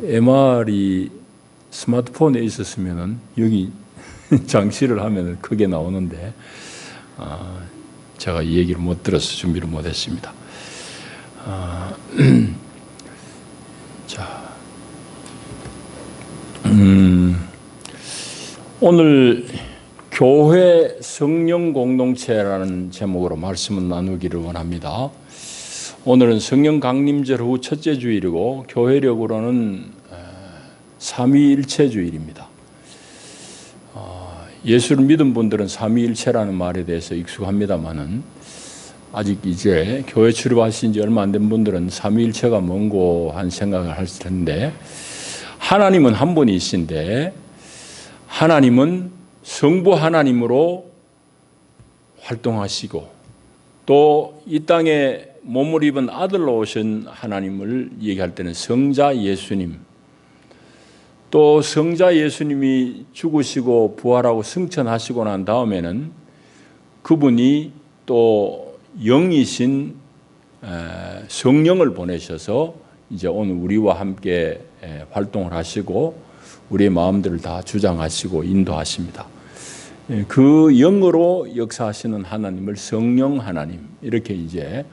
MR이 스마트폰에 있었으면은 여기 장치를 하면 크게 나오는데 제가 이 얘기를 못 들어서 준비를 못 했습니다. 자, 오늘 교회 성령 공동체라는 제목으로 말씀을 나누기를 원합니다. 오늘은 성령 강림절 후 첫째 주일이고 교회력으로는 삼위일체주일입니다. 예수를 믿은 분들은 삼위일체라는 말에 대해서 익숙합니다만은 아직 이제 교회 출입하신 지 얼마 안 된 분들은 삼위일체가 뭔고 한 생각을 할 텐데, 하나님은 한 분이신데 하나님은 성부 하나님으로 활동하시고 또 이 땅에 몸을 입은 아들로 오신 하나님을 얘기할 때는 성자 예수님, 또 성자 예수님이 죽으시고 부활하고 승천하시고 난 다음에는 그분이 또 영이신 성령을 보내셔서 이제 오늘 우리와 함께 활동을 하시고 우리의 마음들을 다 주장하시고 인도하십니다. 그 영으로 역사하시는 하나님을 성령 하나님, 이렇게 이제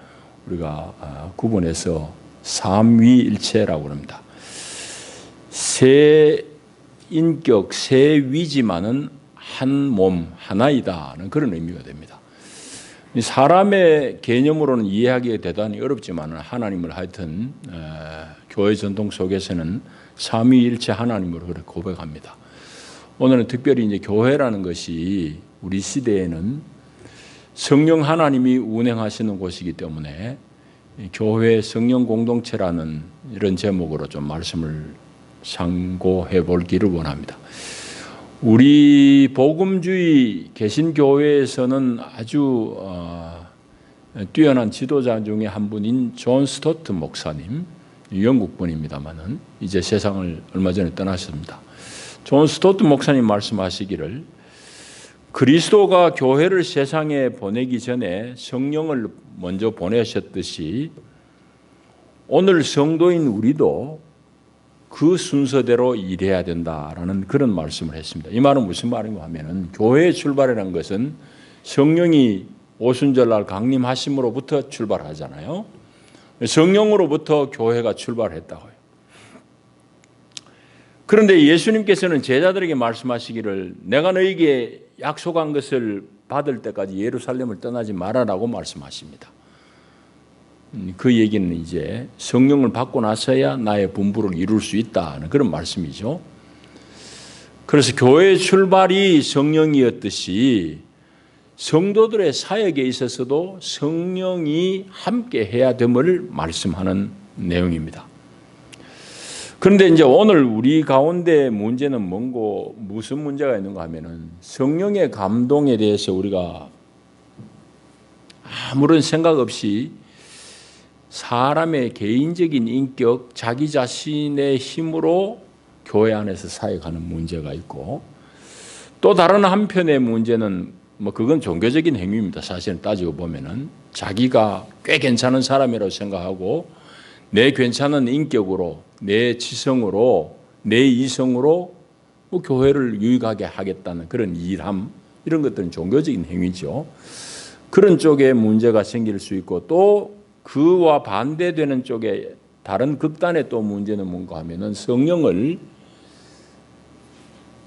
우리가 구분해서 삼위일체라고 합니다. 세 인격, 세 위지만은 한 몸, 하나이다는 그런 의미가 됩니다. 사람의 개념으로는 이해하기가 대단히 어렵지만 하나님을 하여튼 교회 전통 속에서는 삼위일체 하나님으로 그렇게 고백합니다. 오늘은 특별히 이제 교회라는 것이 우리 시대에는 성령 하나님이 운행하시는 곳이기 때문에 교회 성령 공동체라는 이런 제목으로 좀 말씀을 상고해 보기를 원합니다. 우리 복음주의 개신교회에서는 아주 뛰어난 지도자 중에 한 분인 존 스토트 목사님, 영국 분입니다만은 이제 세상을 얼마 전에 떠나셨습니다. 존 스토트 목사님 말씀하시기를, 그리스도가 교회를 세상에 보내기 전에 성령을 먼저 보내셨듯이 오늘 성도인 우리도 그 순서대로 일해야 된다라는 그런 말씀을 했습니다. 이 말은 무슨 말인가 하면은, 교회의 출발이라는 것은 성령이 오순절날 강림하심으로부터 출발하잖아요. 성령으로부터 교회가 출발했다고요. 그런데 예수님께서는 제자들에게 말씀하시기를, 내가 너에게 약속한 것을 받을 때까지 예루살렘을 떠나지 말아라고 말씀하십니다. 그 얘기는 이제 성령을 받고 나서야 나의 분부를 이룰 수 있다는 그런 말씀이죠. 그래서 교회의 출발이 성령이었듯이 성도들의 사역에 있어서도 성령이 함께 해야 됨을 말씀하는 내용입니다. 그런데 이제 오늘 우리 가운데 문제는 뭔고, 무슨 문제가 있는가 하면은, 성령의 감동에 대해서 우리가 아무런 생각 없이 사람의 개인적인 인격, 자기 자신의 힘으로 교회 안에서 사역하는 문제가 있고, 또 다른 한편의 문제는 그건 종교적인 행위입니다. 사실은 따지고 보면은 자기가 꽤 괜찮은 사람이라고 생각하고 내 괜찮은 인격으로, 내 지성으로, 내 이성으로 교회를 유익하게 하겠다는 그런 일함, 이런 것들은 종교적인 행위죠. 그런 쪽에 문제가 생길 수 있고, 또 그와 반대되는 쪽에 다른 극단의 또 문제는 뭔가 하면은, 성령을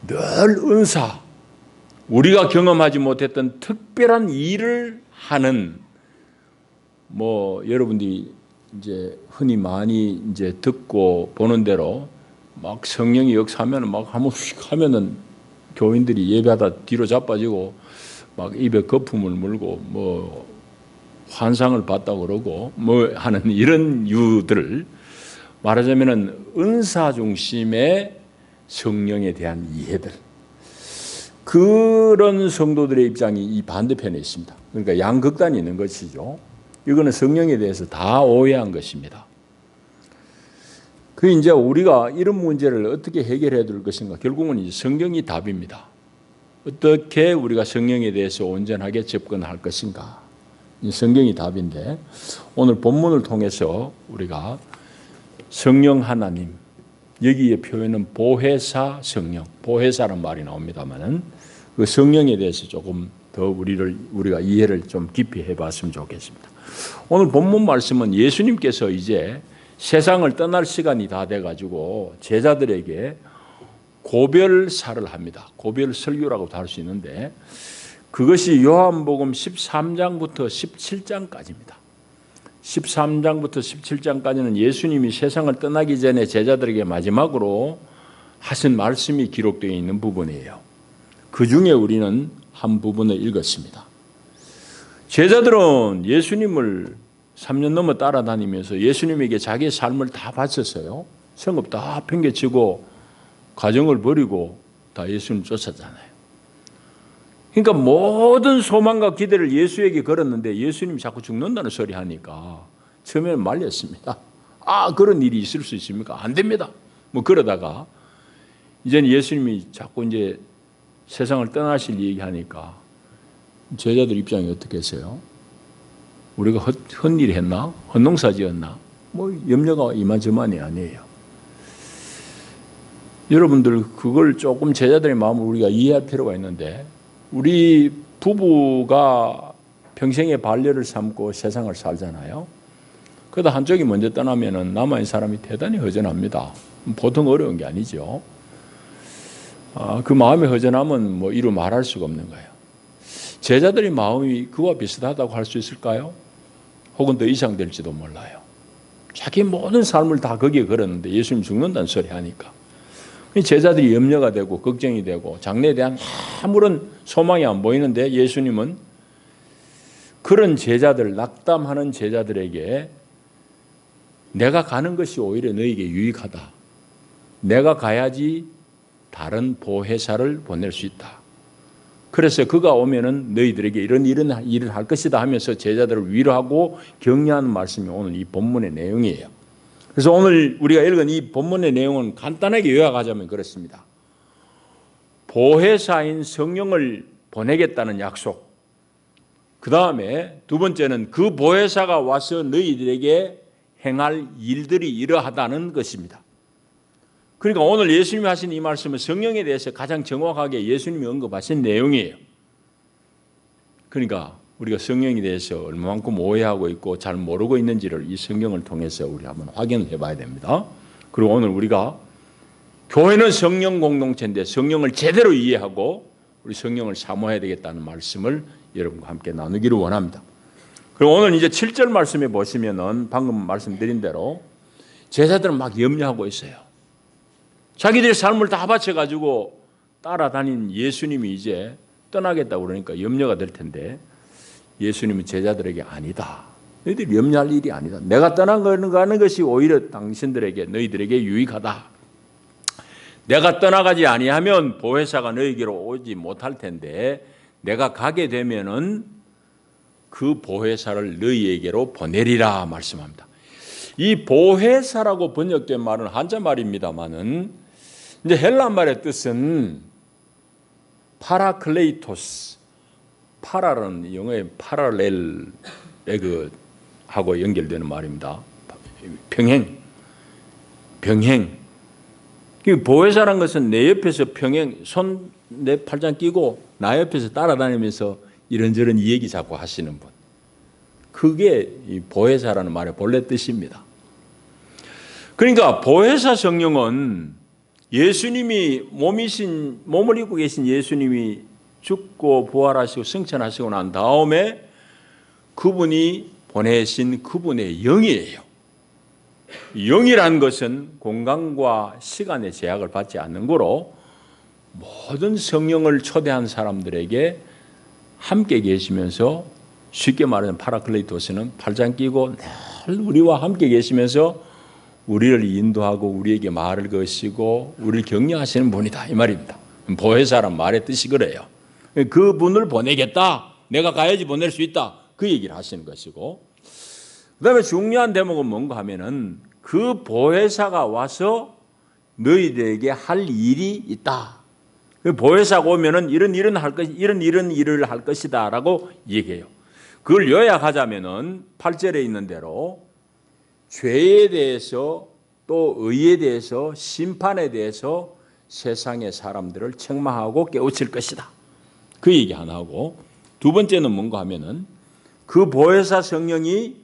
늘 은사, 우리가 경험하지 못했던 특별한 일을 하는, 여러분들이 이제 흔히 많이 이제 듣고 보는 대로 막 성령이 역사하면 막 한번 휙 하면은 교인들이 예배하다 뒤로 자빠지고 막 입에 거품을 물고 환상을 봤다고 그러고 하는 이런 이유들을 말하자면은 은사 중심의 성령에 대한 이해들, 그런 성도들의 입장이 이 반대편에 있습니다. 그러니까 양극단이 있는 것이죠. 이거는 성령에 대해서 다 오해한 것입니다. 그 이제 우리가 이런 문제를 어떻게 해결해야 될 것인가? 결국은 이제 성경이 답입니다. 어떻게 우리가 성령에 대해서 온전하게 접근할 것인가? 이 성경이 답인데, 오늘 본문을 통해서 우리가 성령 하나님, 여기에 표현은 보혜사 성령, 보혜사란 말이 나옵니다만은 그 성령에 대해서 조금 더 우리가 이해를 좀 깊이 해봤으면 좋겠습니다. 오늘 본문 말씀은 예수님께서 이제 세상을 떠날 시간이 다 돼가지고 제자들에게 고별사를 합니다. 고별 설교라고도 할 수 있는데 그것이 요한복음 13장부터 17장까지입니다. 13장부터 17장까지는 예수님이 세상을 떠나기 전에 제자들에게 마지막으로 하신 말씀이 기록되어 있는 부분이에요. 그 중에 우리는 한 부분을 읽었습니다. 제자들은 예수님을 3년 넘어 따라다니면서 예수님에게 자기의 삶을 다 바쳤어요. 성읍 다 팽개치고 가정을 버리고 다 예수님 쫓았잖아요. 그러니까 모든 소망과 기대를 예수에게 걸었는데 예수님이 자꾸 죽는다는 소리 하니까 처음에는 말렸습니다. 그런 일이 있을 수 있습니까? 안 됩니다. 뭐 그러다가 이제는 예수님이 자꾸 이제 세상을 떠나실 얘기하니까 제자들 입장이 어떻겠어요? 우리가 헛일 했나? 헛농사 지었나? 뭐 염려가 이만저만이 아니에요. 여러분들 그걸 조금 제자들의 마음을 우리가 이해할 필요가 있는데 우리 부부가 평생의 반려를 삼고 세상을 살잖아요. 그러다 한쪽이 먼저 떠나면은 남아있는 사람이 대단히 허전합니다. 보통 어려운 게 아니죠. 그 마음의 허전함은 뭐 이루 말할 수가 없는 거예요. 제자들의 마음이 그와 비슷하다고 할 수 있을까요? 혹은 더 이상 될지도 몰라요. 자기 모든 삶을 다 거기에 걸었는데 예수님 죽는다는 소리 하니까 제자들이 염려가 되고 걱정이 되고 장래에 대한 아무런 소망이 안 보이는데 예수님은 그런 제자들, 낙담하는 제자들에게 내가 가는 것이 오히려 너에게 유익하다. 내가 가야지 다른 보혜사를 보낼 수 있다. 그래서 그가 오면은 너희들에게 이런 일을 할 것이다 하면서 제자들을 위로하고 격려하는 말씀이 오늘 이 본문의 내용이에요. 그래서 오늘 우리가 읽은 이 본문의 내용은 간단하게 요약하자면 그렇습니다. 보혜사인 성령을 보내겠다는 약속. 그 다음에 두 번째는 그 보혜사가 와서 너희들에게 행할 일들이 이러하다는 것입니다. 그러니까 오늘 예수님이 하신 이 말씀은 성령에 대해서 가장 정확하게 예수님이 언급하신 내용이에요. 그러니까 우리가 성령에 대해서 얼마만큼 오해하고 있고 잘 모르고 있는지를 이 성경을 통해서 우리 한번 확인해 봐야 됩니다. 그리고 오늘 우리가 교회는 성령 공동체인데 성령을 제대로 이해하고 우리 성령을 사모해야 되겠다는 말씀을 여러분과 함께 나누기를 원합니다. 그리고 오늘 이제 7절 말씀에 보시면은 방금 말씀드린 대로 제자들은 막 염려하고 있어요. 자기들의 삶을 다 바쳐가지고 따라다닌 예수님이 이제 떠나겠다고 그러니까 염려가 될 텐데 예수님은 제자들에게 아니다. 너희들이 염려할 일이 아니다. 내가 떠나가는 것이 오히려 당신들에게 너희들에게 유익하다. 내가 떠나가지 아니하면 보혜사가 너희에게로 오지 못할 텐데 내가 가게 되면은 그 보혜사를 너희에게로 보내리라 말씀합니다. 이 보혜사라고 번역된 말은 한자 말입니다만은 이제 헬라 말의 뜻은 파라클레이토스, 파라는 영어의 파랄렐 하고 연결되는 말입니다. 병행. 보혜사라는 것은 내 옆에서 병행, 내 팔짱 끼고 나 옆에서 따라다니면서 이런저런 얘기 자꾸 하시는 분. 그게 이 보혜사라는 말의 본래 뜻입니다. 그러니까 보혜사 성령은 예수님이 몸을 입고 계신 예수님이 죽고 부활하시고 승천하시고 난 다음에 그분이 보내신 그분의 영이에요. 영이란 것은 공간과 시간의 제약을 받지 않는 거로 모든 성령을 초대한 사람들에게 함께 계시면서 쉽게 말하면 파라클레이토스는 팔짱 끼고 늘 우리와 함께 계시면서 우리를 인도하고 우리에게 말을 거시고 우리를 격려하시는 분이다 이 말입니다. 보혜사란 말의 뜻이 그래요. 그분을 보내겠다. 내가 가야지 보낼 수 있다. 그 얘기를 하시는 것이고 그 다음에 중요한 대목은 뭔가 하면은 그 보혜사가 와서 너희들에게 할 일이 있다. 그 보혜사가 오면은 이런 일을 할 것이다 라고 얘기해요. 그걸 요약하자면은 8절에 있는 대로 죄에 대해서 또 의에 대해서 심판에 대해서 세상의 사람들을 책망하고 깨우칠 것이다. 그 얘기 하나 하고, 두 번째는 뭔가 하면은 그 보혜사 성령이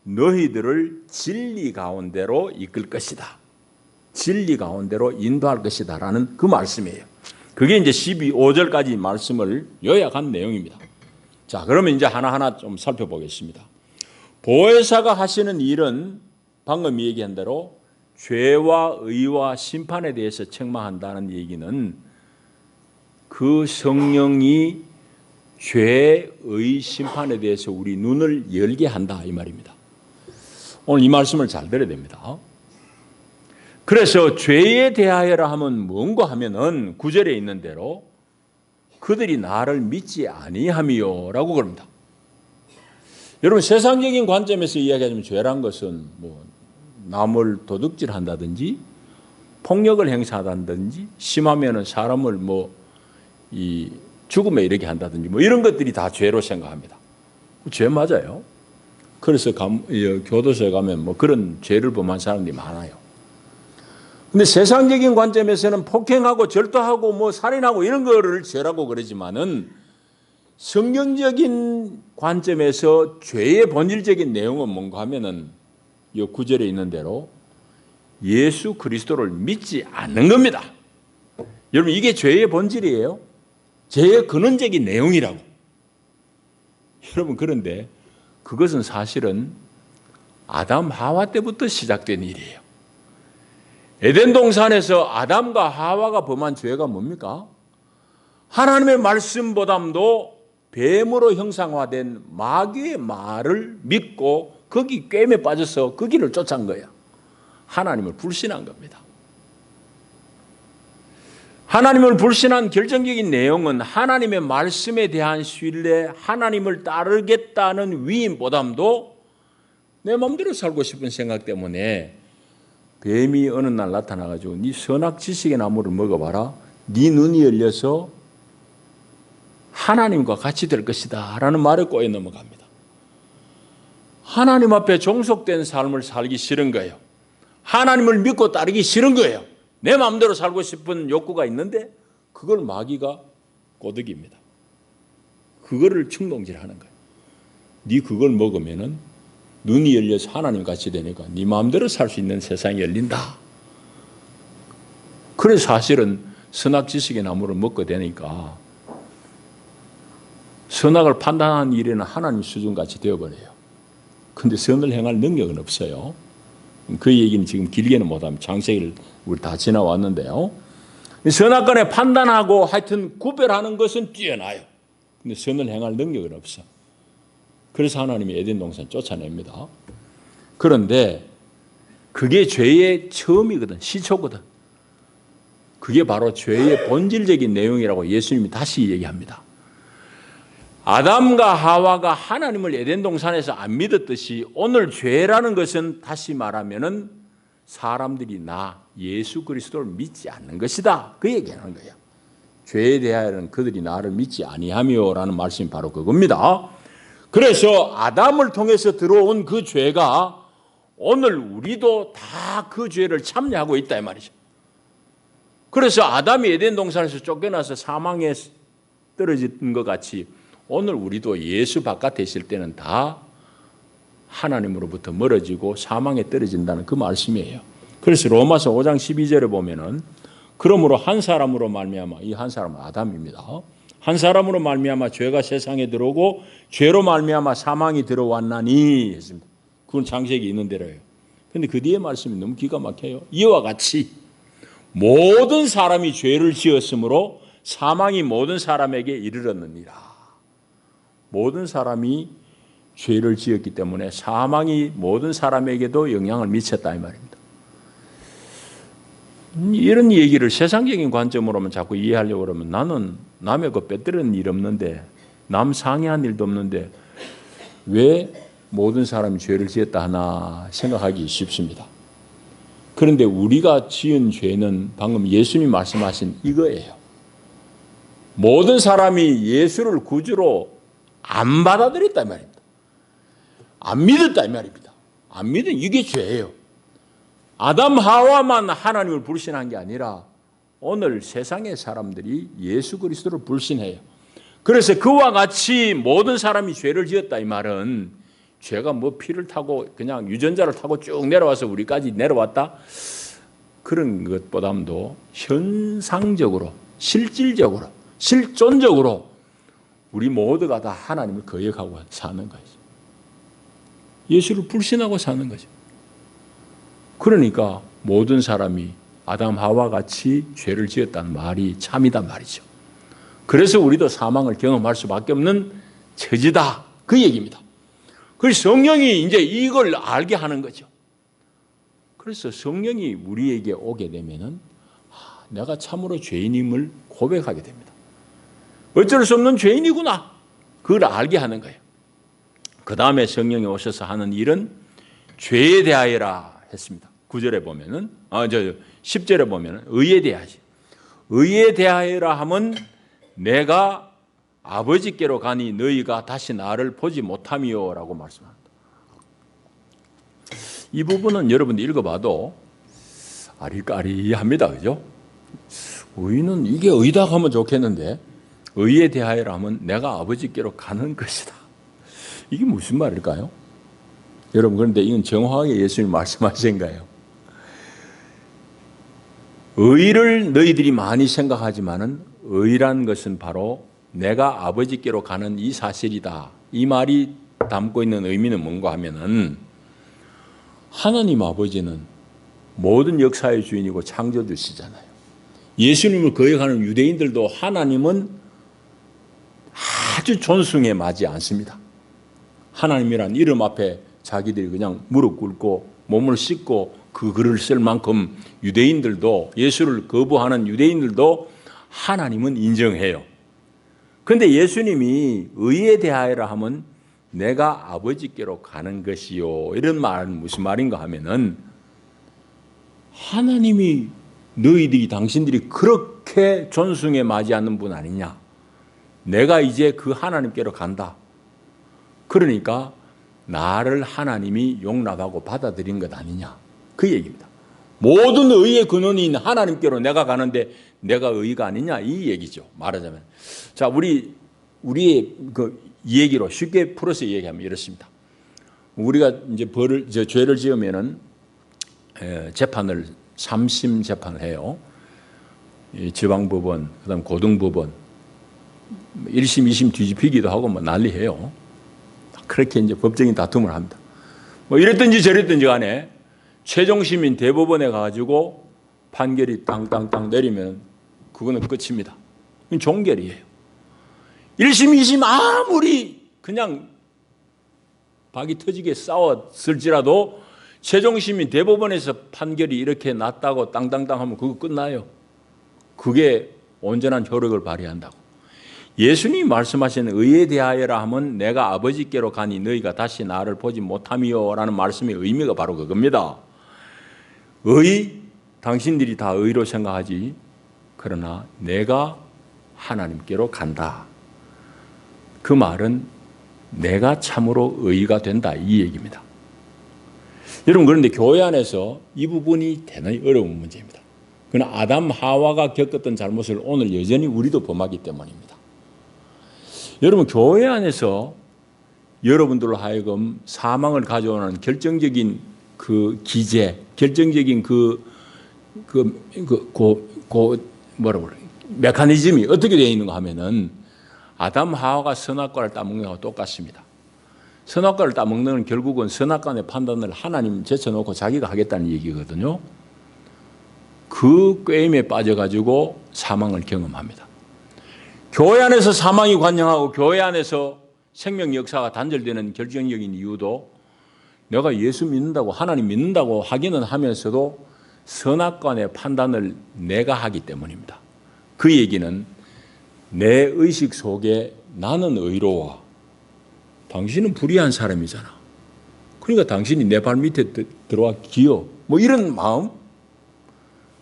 너희들을 진리 가운데로 이끌 것이다. 진리 가운데로 인도할 것이다 라는 그 말씀이에요. 그게 이제 5절까지 말씀을 요약한 내용입니다. 자, 그러면 이제 하나하나 좀 살펴보겠습니다. 보혜사가 하시는 일은 방금 얘기한 대로 죄와 의와 심판에 대해서 책망한다는 얘기는 그 성령이 죄의 심판에 대해서 우리 눈을 열게 한다 이 말입니다. 오늘 이 말씀을 잘 들어야 됩니다. 그래서 죄에 대하여라 하면 뭔가 하면은 9절에 있는 대로 그들이 나를 믿지 아니하미요 라고 그럽니다. 여러분, 세상적인 관점에서 이야기하자면 죄란 것은 뭐 남을 도둑질한다든지 폭력을 행사한다든지 심하면은 사람을 이 죽음에 이르게 한다든지 이런 것들이 다 죄로 생각합니다. 죄 맞아요. 그래서 교도소에 가면 그런 죄를 범한 사람들이 많아요. 근데 세상적인 관점에서는 폭행하고 절도하고 살인하고 이런 거를 죄라고 그러지만은 성경적인 관점에서 죄의 본질적인 내용은 뭔가 하면은 이 9절에 있는 대로 예수 그리스도를 믿지 않는 겁니다. 여러분, 이게 죄의 본질이에요. 죄의 근원적인 내용이라고. 여러분, 그런데 그것은 사실은 아담 하와 때부터 시작된 일이에요. 에덴 동산에서 아담과 하와가 범한 죄가 뭡니까? 하나님의 말씀보다도 뱀으로 형상화된 마귀의 말을 믿고 거기 꿰매 빠져서 그 길을 쫓아간 거예요. 하나님을 불신한 겁니다. 하나님을 불신한 결정적인 내용은 하나님의 말씀에 대한 신뢰, 하나님을 따르겠다는 위임보다도 내 마음대로 살고 싶은 생각 때문에 뱀이 어느 날 나타나가지고 네 선악 지식의 나무를 먹어봐라. 네 눈이 열려서 하나님과 같이 될 것이다 라는 말에 꼬여 넘어갑니다. 하나님 앞에 종속된 삶을 살기 싫은 거예요. 하나님을 믿고 따르기 싫은 거예요. 내 마음대로 살고 싶은 욕구가 있는데 그걸 마귀가 꼬드깁니다. 그거를 충동질하는 거예요. 네 그걸 먹으면은 눈이 열려서 하나님 같이 되니까 네 마음대로 살 수 있는 세상이 열린다. 그래서 사실은 선악 지식의 나무를 먹게 되니까 선악을 판단하는 일에는 하나님 수준같이 되어버려요. 근데 선을 행할 능력은 없어요. 그 얘기는 지금 길게는 못합니다. 장세기를 우리 다 지나왔는데요. 선악간에 판단하고 하여튼 구별하는 것은 뛰어나요. 근데 선을 행할 능력은 없어. 그래서 하나님이 에덴 동산 쫓아냅니다. 그런데 그게 죄의 처음이거든. 시초거든. 그게 바로 죄의 본질적인 내용이라고 예수님이 다시 얘기합니다. 아담과 하와가 하나님을 에덴 동산에서 안 믿었듯이 오늘 죄라는 것은 다시 말하면은 사람들이 예수 그리스도를 믿지 않는 것이다. 그 얘기하는 거예요. 죄에 대하여는 그들이 나를 믿지 아니하며라는 말씀이 바로 그겁니다. 그래서 아담을 통해서 들어온 그 죄가 오늘 우리도 다 그 죄를 참여하고 있다 이 말이죠. 그래서 아담이 에덴 동산에서 쫓겨나서 사망에 떨어진 것 같이 오늘 우리도 예수 바깥에 있을 때는 다 하나님으로부터 멀어지고 사망에 떨어진다는 그 말씀이에요. 그래서 로마서 5장 12절에 보면은 그러므로 한 사람으로 말미암아, 이 한 사람은 아담입니다. 한 사람으로 말미암아 죄가 세상에 들어오고 죄로 말미암아 사망이 들어왔나니 했습니다. 그건 창세기 있는 대로예요. 그런데 그 뒤에 말씀이 너무 기가 막혀요. 이와 같이 모든 사람이 죄를 지었으므로 사망이 모든 사람에게 이르렀느니라. 모든 사람이 죄를 지었기 때문에 사망이 모든 사람에게도 영향을 미쳤다 이 말입니다. 이런 얘기를 세상적인 관점으로만 자꾸 이해하려고 그러면 나는 남의 거 빼뜨리는 일 없는데 남 상해한 일도 없는데 왜 모든 사람이 죄를 지었다 하나 생각하기 쉽습니다. 그런데 우리가 지은 죄는 방금 예수님이 말씀하신 이거예요. 모든 사람이 예수를 구주로 안 받아들였다 이 말입니다. 안 믿었다 이 말입니다. 안 믿은 이게 죄예요. 아담 하와만 하나님을 불신한 게 아니라 오늘 세상의 사람들이 예수 그리스도를 불신해요. 그래서 그와 같이 모든 사람이 죄를 지었다 이 말은 죄가 뭐 피를 타고 그냥 유전자를 타고 쭉 내려와서 우리까지 내려왔다? 그런 것보다도 현상적으로, 실질적으로, 실존적으로 우리 모두가 다 하나님을 거역하고 사는 거죠. 예수를 불신하고 사는 거죠. 그러니까 모든 사람이 아담 하와 같이 죄를 지었다는 말이 참이단 말이죠. 그래서 우리도 사망을 경험할 수밖에 없는 처지다. 그 얘기입니다. 그래서 성령이 이제 이걸 알게 하는 거죠. 그래서 성령이 우리에게 오게 되면은 내가 참으로 죄인임을 고백하게 됩니다. 어쩔 수 없는 죄인이구나. 그걸 알게 하는 거예요. 그 다음에 성령이 오셔서 하는 일은 죄에 대하여라 했습니다. 9절에 보면은, 10절에 보면은 의에 대하지. 의에 대하여라 하면 내가 아버지께로 가니 너희가 다시 나를 보지 못함이요라고 말씀합니다. 이 부분은 여러분들 읽어봐도 아리까리합니다. 그죠? 의는 이게 의다 하면 좋겠는데 의에 대하여라 하면 내가 아버지께로 가는 것이다. 이게 무슨 말일까요? 여러분 그런데 이건 정확하게 예수님이 말씀하신 거예요. 의를 너희들이 많이 생각하지만은 의란 것은 바로 내가 아버지께로 가는 이 사실이다. 이 말이 담고 있는 의미는 뭔가 하면은 하나님 아버지는 모든 역사의 주인이고 창조주시잖아요. 예수님을 거역하는 유대인들도 하나님은 아주 존숭에 마지 않습니다. 하나님이란 이름 앞에 자기들이 그냥 무릎 꿇고 몸을 씻고 그 글을 쓸 만큼 유대인들도 예수를 거부하는 유대인들도 하나님은 인정해요. 그런데 예수님이 의에 대하여라 하면 내가 아버지께로 가는 것이요. 이런 말은 무슨 말인가 하면은 하나님이 너희들이 당신들이 그렇게 존숭에 마지 않는 분 아니냐. 내가 이제 그 하나님께로 간다. 그러니까 나를 하나님이 용납하고 받아들인 것 아니냐. 그 얘기입니다. 모든 의의 근원인 하나님께로 내가 가는데 내가 의가 아니냐 이 얘기죠. 말하자면. 자, 우리의 그 얘기로 쉽게 풀어서 얘기하면 이렇습니다. 우리가 이제 죄를 지으면은 재판을 3심 재판을 해요. 지방법원, 그다음 고등법원, 1심, 2심 뒤집히기도 하고 뭐 난리해요. 그렇게 이제 법적인 다툼을 합니다. 뭐 이랬든지 저랬든지 간에 최종심인 대법원에 가가지고 판결이 땅땅땅 내리면 그거는 끝입니다. 종결이에요. 1심, 2심 아무리 그냥 박이 터지게 싸웠을지라도 최종심인 대법원에서 판결이 이렇게 났다고 땅땅땅 하면 그거 끝나요. 그게 온전한 효력을 발휘한다고. 예수님이 말씀하신 의에 대하여라 하면 내가 아버지께로 가니 너희가 다시 나를 보지 못함이요 라는 말씀의 의미가 바로 그겁니다. 의, 당신들이 다 의로 생각하지. 그러나 내가 하나님께로 간다. 그 말은 내가 참으로 의가 된다 이 얘기입니다. 여러분 그런데 교회 안에서 이 부분이 대단히 어려운 문제입니다. 그러나 아담 하와가 겪었던 잘못을 오늘 여전히 우리도 범하기 때문입니다. 여러분 교회 안에서 여러분들로 하여금 사망을 가져오는 결정적인 그 기제, 결정적인 메커니즘이 어떻게 되어 있는가 하면은 아담 하와가 선악과를 따먹는 것과 똑같습니다. 선악과를 따먹는 건 결국은 선악과의 판단을 하나님 제쳐놓고 자기가 하겠다는 얘기거든요. 그 꾀임에 빠져가지고 사망을 경험합니다. 교회 안에서 사망이 관영하고 교회 안에서 생명 역사가 단절되는 결정적인 이유도 내가 예수 믿는다고 하나님 믿는다고 하기는 하면서도 선악과의 판단을 내가 하기 때문입니다. 그 얘기는 내 의식 속에 나는 의로워. 당신은 불의한 사람이잖아. 그러니까 당신이 내 발 밑에 들어와 기어. 뭐 이런 마음?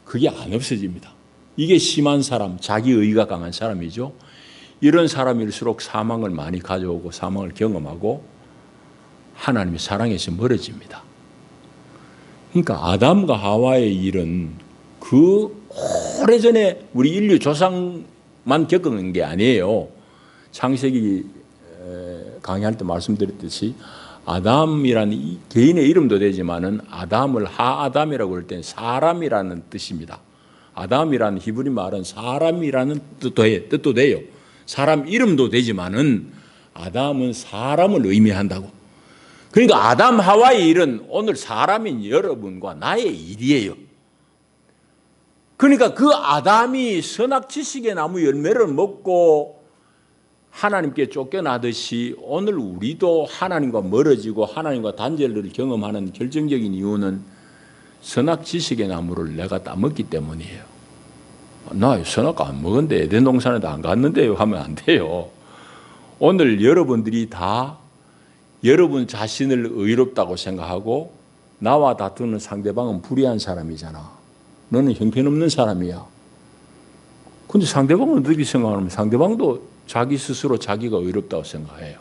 그게 안 없어집니다. 이게 심한 사람, 자기 의가 강한 사람이죠. 이런 사람일수록 사망을 많이 가져오고 사망을 경험하고 하나님의 사랑에서 멀어집니다. 그러니까 아담과 하와의 일은 그 오래전에 우리 인류 조상만 겪은 게 아니에요. 창세기 강의할 때 말씀드렸듯이 아담이라는 개인의 이름도 되지만은 아담을 하아담이라고 할 때는 사람이라는 뜻입니다. 아담이라는 히브리 말은 사람이라는 뜻도 돼요. 사람 이름도 되지만은 아담은 사람을 의미한다고. 그러니까 아담 하와의 일은 오늘 사람인 여러분과 나의 일이에요. 그러니까 그 아담이 선악 지식의 나무 열매를 먹고 하나님께 쫓겨나듯이 오늘 우리도 하나님과 멀어지고 하나님과 단절을 경험하는 결정적인 이유는 선악 지식의 나무를 내가 따먹기 때문이에요. 나 선악 안 먹었는데 에덴 동산에도 안 갔는데요 하면 안 돼요. 오늘 여러분들이 다 여러분 자신을 의롭다고 생각하고 나와 다투는 상대방은 불의한 사람이잖아. 너는 형편없는 사람이야. 근데 상대방은 어떻게 생각하면 상대방도 자기 스스로 자기가 의롭다고 생각해요.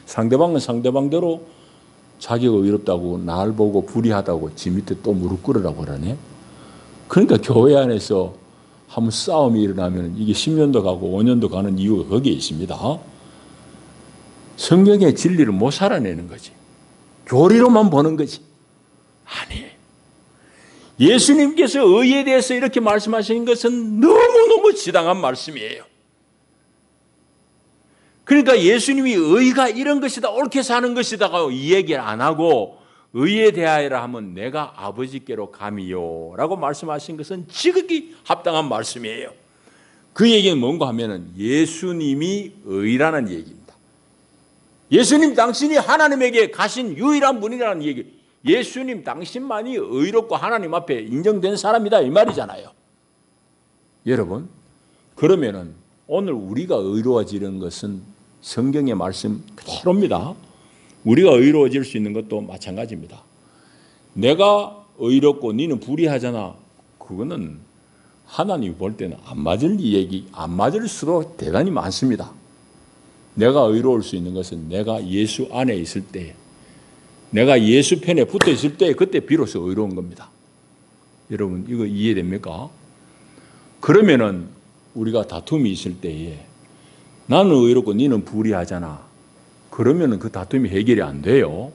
상대방은 상대방대로 자기가 의롭다고 날 보고 불의하다고 지 밑에 또 무릎 꿇으라고 그러네. 그러니까 교회 안에서 한번 싸움이 일어나면 이게 10년도 가고 5년도 가는 이유가 거기에 있습니다. 성경의 진리를 못 살아내는 거지. 교리로만 보는 거지. 아니. 예수님께서 의에 대해서 이렇게 말씀하시는 것은 너무너무 지당한 말씀이에요. 그러니까 예수님이 의가 이런 것이다, 옳게 사는 것이다가 이 얘기를 안 하고 의에 대하여라 하면 내가 아버지께로 감이요 라고 말씀하신 것은 지극히 합당한 말씀이에요. 그 얘기는 뭔가 하면은 예수님이 의라는 얘기입니다. 예수님 당신이 하나님에게 가신 유일한 분이라는 얘기. 예수님 당신만이 의롭고 하나님 앞에 인정된 사람이다 이 말이잖아요. 여러분, 그러면은 오늘 우리가 의로워지는 것은 성경의 말씀 그대로입니다. 우리가 의로워질 수 있는 것도 마찬가지입니다. 내가 의롭고 너는 불의하잖아. 그거는 하나님이 볼 때는 안 맞을 얘기, 안 맞을 수도 대단히 많습니다. 내가 의로울 수 있는 것은 내가 예수 안에 있을 때, 내가 예수 편에 붙어 있을 때 그때 비로소 의로운 겁니다. 여러분 이거 이해됩니까? 그러면은 우리가 다툼이 있을 때에 나는 의롭고 너는 불의하잖아. 그러면은 그 다툼이 해결이 안 돼요.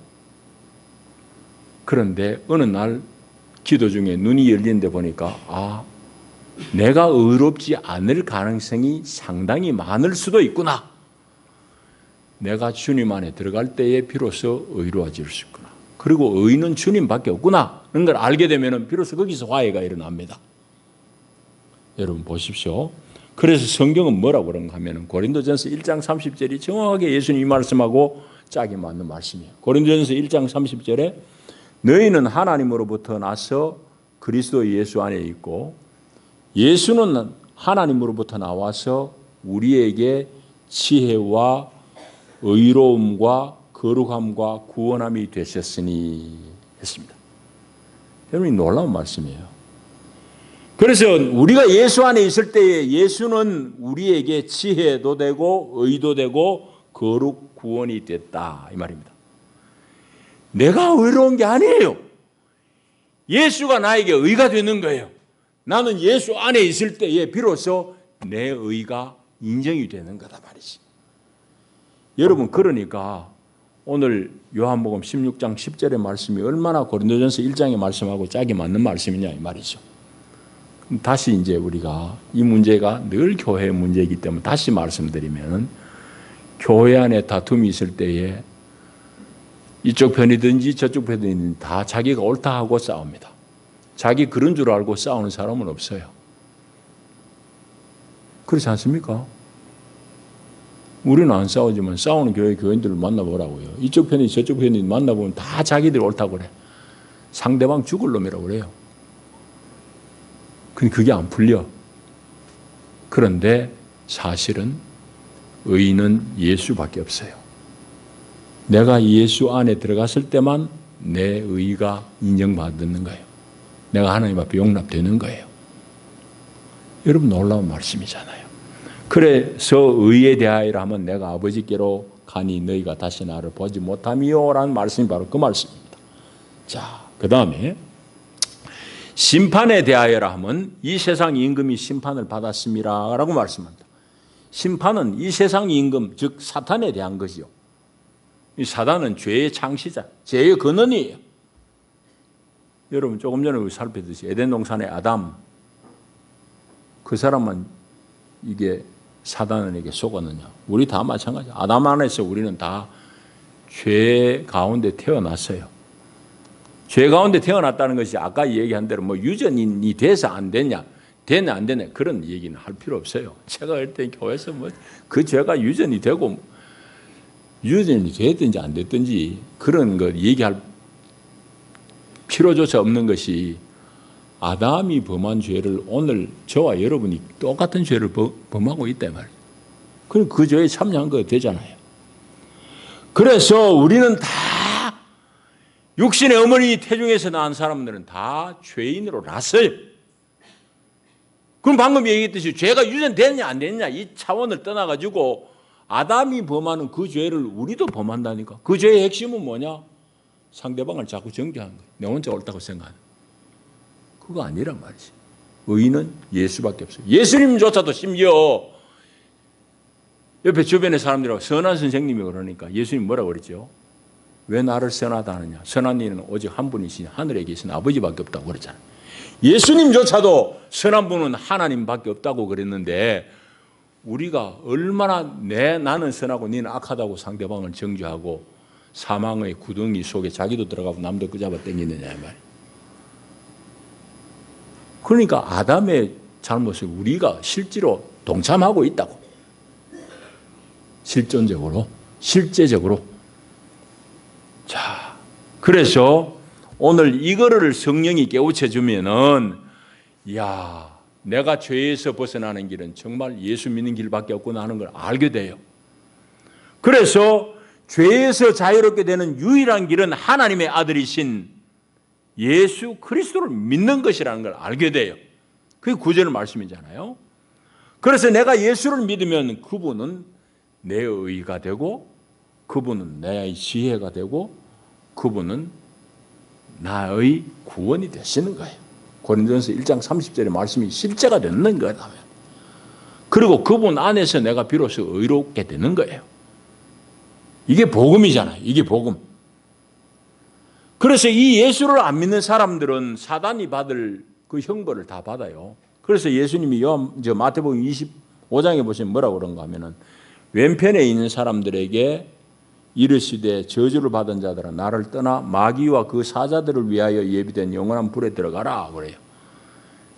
그런데 어느 날 기도 중에 눈이 열리는데 보니까 내가 의롭지 않을 가능성이 상당히 많을 수도 있구나. 내가 주님 안에 들어갈 때에 비로소 의로워질 수 있구나. 그리고 의는 주님밖에 없구나. 그런 걸 알게 되면 비로소 거기서 화해가 일어납니다. 여러분 보십시오. 그래서 성경은 뭐라고 그런가 하면 고린도전서 1장 30절이 정확하게 예수님이 말씀하고 짝이 맞는 말씀이에요. 고린도전서 1장 30절에 너희는 하나님으로부터 나서 그리스도 예수 안에 있고 예수는 하나님으로부터 나와서 우리에게 지혜와 의로움과 거룩함과 구원함이 되셨으니 했습니다. 여러분 놀라운 말씀이에요. 그래서 우리가 예수 안에 있을 때에 예수는 우리에게 지혜도 되고 의도 되고 거룩 구원이 됐다 이 말입니다. 내가 의로운 게 아니에요. 예수가 나에게 의가 되는 거예요. 나는 예수 안에 있을 때에 비로소 내 의가 인정이 되는 거다 말이지. 여러분 그러니까 오늘 요한복음 16장 10절의 말씀이 얼마나 고린도전서 1장의 말씀하고 짝이 맞는 말씀이냐 이 말이죠. 다시 이제 우리가 이 문제가 늘 교회의 문제이기 때문에 다시 말씀드리면 교회 안에 다툼이 있을 때에 이쪽 편이든지 저쪽 편이든지 다 자기가 옳다 하고 싸웁니다. 자기 그런 줄 알고 싸우는 사람은 없어요. 그렇지 않습니까? 우리는 안 싸우지만 싸우는 교회 교인들을 만나보라고요. 이쪽 편이 저쪽 편이 만나보면 다 자기들이 옳다고 그래. 상대방 죽을 놈이라고 그래요. 근데 그게 안 풀려. 그런데 사실은 의인은 예수밖에 없어요. 내가 예수 안에 들어갔을 때만 내 의가 인정받는 거예요. 내가 하나님 앞에 용납되는 거예요. 여러분 놀라운 말씀이잖아요. 그래서 의에 대하여 하면 내가 아버지께로 가니 너희가 다시 나를 보지 못함이요 라는 말씀이 바로 그 말씀입니다. 자, 그 다음에 심판에 대하여라 하면 이 세상 임금이 심판을 받았습니다 라고 말씀합니다. 심판은 이 세상 임금, 즉 사탄에 대한 것이요. 이 사단은 죄의 창시자, 죄의 근원이에요. 여러분 조금 전에 우리 살펴듯이 에덴 동산의 아담, 그 사람만 이게 사단에게 속았느냐? 우리 다 마찬가지야. 아담 안에서 우리는 다 죄 가운데 태어났어요. 죄 가운데 태어났다는 것이 아까 얘기한 대로 뭐 유전인이 돼서 안 되냐, 되냐 안 되냐 그런 얘기는 할 필요 없어요. 제가 할 때 교회에서 뭐 그 죄가 유전이 되고 유전이 됐든지 안 됐든지 그런 거 얘기할 필요조차 없는 것이 아담이 범한 죄를 오늘 저와 여러분이 똑같은 죄를 범하고 있다 말이에요. 그럼 그 죄에 참여한 거 되잖아요. 그래서 우리는 다 육신의 어머니 태중에서 낳은 사람들은 다 죄인으로 났어요. 그럼 방금 얘기했듯이 죄가 유전됐냐 안 됐냐 이 차원을 떠나가지고 아담이 범하는 그 죄를 우리도 범한다니까. 그 죄의 핵심은 뭐냐? 상대방을 자꾸 정죄하는 거예요. 내 혼자 옳다고 생각하는. 그거 아니란 말이지. 의인은 예수밖에 없어요. 예수님조차도 심지어 옆에 주변의 사람들하고 선한 선생님이 그러니까 예수님 뭐라고 그랬죠? 왜 나를 선하다 하느냐? 선한 이는 오직 한 분이시니 하늘에 계신 아버지밖에 없다고 그랬잖아요. 예수님조차도 선한 분은 하나님밖에 없다고 그랬는데 우리가 얼마나 나는 선하고 너는 악하다고 상대방을 정죄하고 사망의 구덩이 속에 자기도 들어가고 남도 끄잡아 당기느냐 말이에요. 그러니까 아담의 잘못을 우리가 실제로 동참하고 있다고. 실제적으로. 자, 그래서 오늘 이거를 성령이 깨우쳐 주면은, 야, 내가 죄에서 벗어나는 길은 정말 예수 믿는 길밖에 없구나 하는 걸 알게 돼요. 그래서 죄에서 자유롭게 되는 유일한 길은 하나님의 아들이신 예수 그리스도를 믿는 것이라는 걸 알게 돼요. 그게 구절의 말씀이잖아요. 그래서 내가 예수를 믿으면 그분은 내 의가 되고 그분은 내 지혜가 되고 그분은 나의 구원이 되시는 거예요. 고린도전서 1장 30절의 말씀이 실제가 되는 거다. 그리고 그분 안에서 내가 비로소 의롭게 되는 거예요. 이게 복음이잖아요. 이게 복음. 그래서 이 예수를 안 믿는 사람들은 사단이 받을 그 형벌을 다 받아요. 그래서 예수님이 마태복음 25장에 보시면 뭐라고 그런가 하면은 왼편에 있는 사람들에게 이르시되 저주를 받은 자들아 나를 떠나 마귀와 그 사자들을 위하여 예비된 영원한 불에 들어가라 그래요.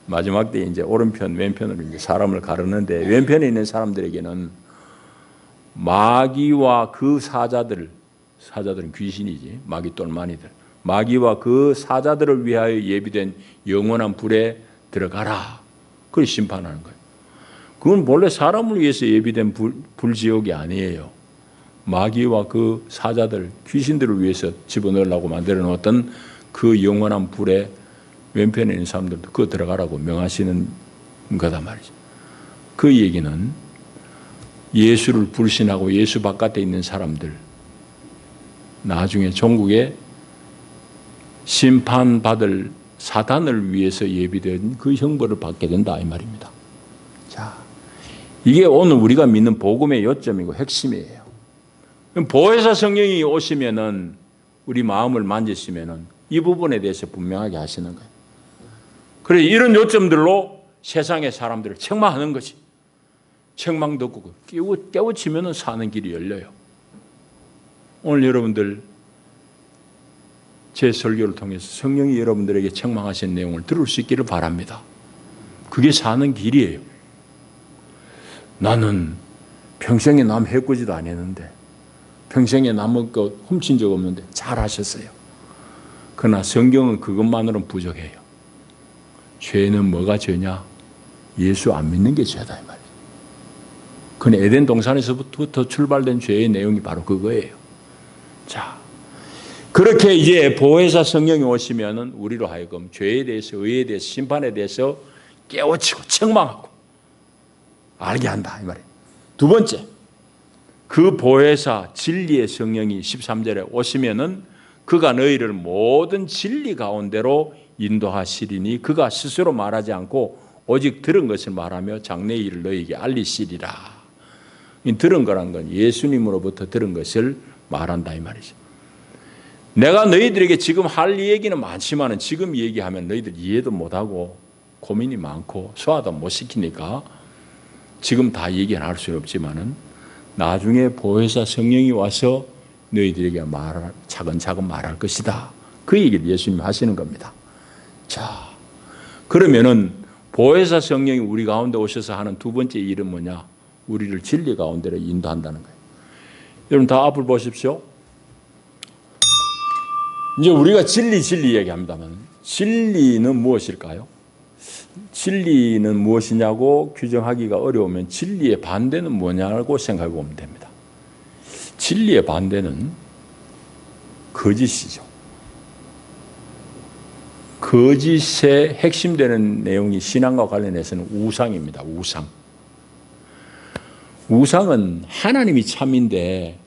마지막 때 이제 오른편 왼편으로 이제 사람을 가르는데 왼편에 있는 사람들에게는 마귀와 그 사자들은 귀신이지 마귀 똘마니들 마귀와 그 사자들을 위하여 예비된 영원한 불에 들어가라. 그걸 심판하는 거예요. 그건 본래 사람을 위해서 예비된 불지옥이 아니에요. 마귀와 그 사자들, 귀신들을 위해서 집어넣으려고 만들어 놓았던 그 영원한 불에 왼편에 있는 사람들도 그거 들어가라고 명하시는 거다 말이죠. 그 얘기는 예수를 불신하고 예수 바깥에 있는 사람들, 나중에 종국에 심판받을 사단을 위해서 예비된 그 형벌을 받게 된다 이 말입니다. 자, 이게 오늘 우리가 믿는 복음의 요점이고 핵심이에요. 보혜사 성령이 오시면은 우리 마음을 만지시면은 이 부분에 대해서 분명하게 하시는 거예요. 그래 이런 요점들로 세상의 사람들을 책망하는 거지. 책망 듣고 깨우치면은 사는 길이 열려요. 오늘 여러분들 제 설교를 통해서 성령이 여러분들에게 책망하신 내용을 들을 수 있기를 바랍니다. 그게 사는 길이에요. 나는 평생에 남 해코지도 안 했는데 평생에 남의 것 훔친 적 없는데 잘하셨어요. 그러나 성경은 그것만으로는 부족해요. 죄는 뭐가 죄냐? 예수 안 믿는 게 죄다 이 말이에요. 그건 에덴 동산에서부터 출발된 죄의 내용이 바로 그거예요. 자, 그렇게 이제 보혜사 성령이 오시면은 우리로 하여금 죄에 대해서, 의에 대해서, 심판에 대해서 깨우치고 책망하고 알게 한다 이 말이에요. 두 번째, 그 보혜사 진리의 성령이 13절에 오시면은 그가 너희를 모든 진리 가운데로 인도하시리니 그가 스스로 말하지 않고 오직 들은 것을 말하며 장래의 일을 너희에게 알리시리라. 이 들은 거란 건 예수님으로부터 들은 것을 말한다 이 말이죠. 내가 너희들에게 지금 할 얘기는 많지만 지금 얘기하면 너희들 이해도 못하고 고민이 많고 소화도 못 시키니까 지금 다 얘기는 할 수는 없지만 나중에 보혜사 성령이 와서 너희들에게 차근차근 말할 것이다. 그 얘기를 예수님이 하시는 겁니다. 자, 그러면은 보혜사 성령이 우리 가운데 오셔서 하는 두 번째 일은 뭐냐? 우리를 진리 가운데로 인도한다는 거예요. 여러분 다 앞을 보십시오. 이제 우리가 진리 얘기합니다만 진리는 무엇일까요? 진리는 무엇이냐고 규정하기가 어려우면 진리의 반대는 뭐냐고 생각해 보면 됩니다. 진리의 반대는 거짓이죠. 거짓의 핵심되는 내용이 신앙과 관련해서는 우상입니다. 우상은 하나님이 참인데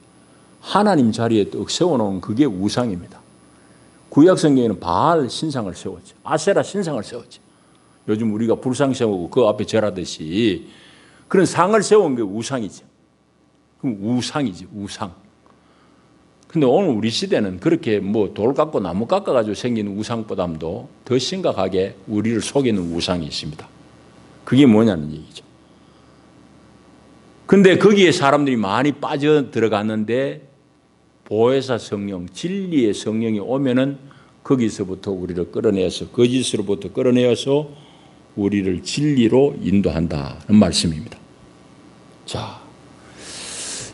하나님 자리에 떡 세워놓은 그게 우상입니다. 구약 성경에는 바알 신상을 세웠죠. 아세라 신상을 세웠죠. 요즘 우리가 불상 세우고 그 앞에 절하듯이 그런 상을 세운 게 우상이죠. 그럼 우상이지, 우상. 근데 오늘 우리 시대는 그렇게 뭐 돌 깎고 나무 깎아가지고 생긴 우상보다도 더 심각하게 우리를 속이는 우상이 있습니다. 그게 뭐냐는 얘기죠. 근데 거기에 사람들이 많이 빠져 들어갔는데 보혜사 성령, 진리의 성령이 오면은 거기서부터 우리를 끌어내서 거짓으로부터 끌어내어서 우리를 진리로 인도한다는 말씀입니다. 자,